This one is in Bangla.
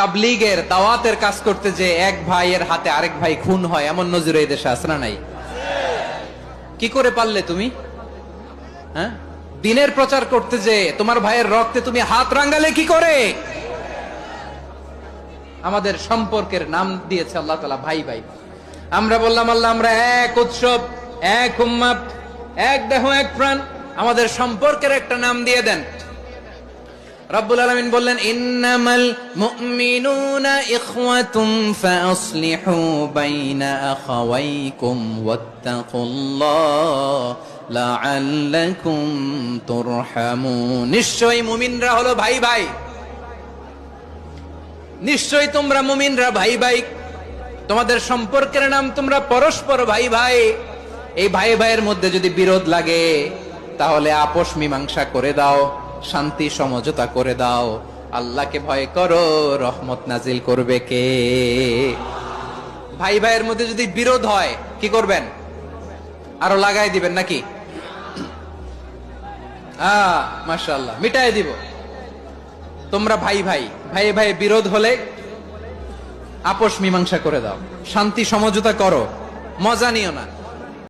তাবলীগের দাওয়াতের কাজ করতে যে এক ভাইয়ের হাতে আরেক ভাই খুন হয়, এমন নজির এই দেশে আছে না নাই? কি করে পারলে তুমি? হ্যাঁ, দিনের প্রচার করতে যে তোমার ভাইয়ের রক্তে তুমি হাত রাঙ্গালে কি করে? আমাদের সম্পর্কের নাম দিয়েছে আল্লাহ তাআলা ভাই ভাই। আমরা বললাম আল্লাহ আমরা এক উৎসব, এক উম্মাহ, এক দেহ, এক প্রাণ, আমাদের সম্পর্কের একটা নাম দিয়ে দেন। রব্বুল আলামিন বললেন ইন্নামাল মুমিনুনা ইখওয়াতুম ফাসলিহু বাইনা আখাওয়াইকুম ওয়াত্তাকুল্লাহ লাআল্লাকুম তুরহামুন। নিশ্চয়ই মুমিনরা হলো ভাই ভাই, নিশ্চয়ই তোমরা মুমিনরা ভাই ভাই, তোমাদের সম্পর্কের নাম তোমরা পরস্পর ভাই ভাই। এই ভাই ভাইয়ের মধ্যে যদি বিরোধ লাগে তাহলে আপোষ মীমাংসা করে দাও, শান্তি সমঝোতা করে দাও। আল্লাহকে ভয় করো, রহমত নাজিল করবে কে? ভাই ভাইয়ের মধ্যে যদি বিরোধ হয় কি করবেন? আরো লাগাই দিবেন নাকি? মাশাআল্লাহ, মিটাই দিব। তোমরা ভাই ভাই, ভাই ভাই বিরোধ হলে আপোষ মীমাংসা করে দাও, শান্তি সমঝোতা করো, মজা নিও না।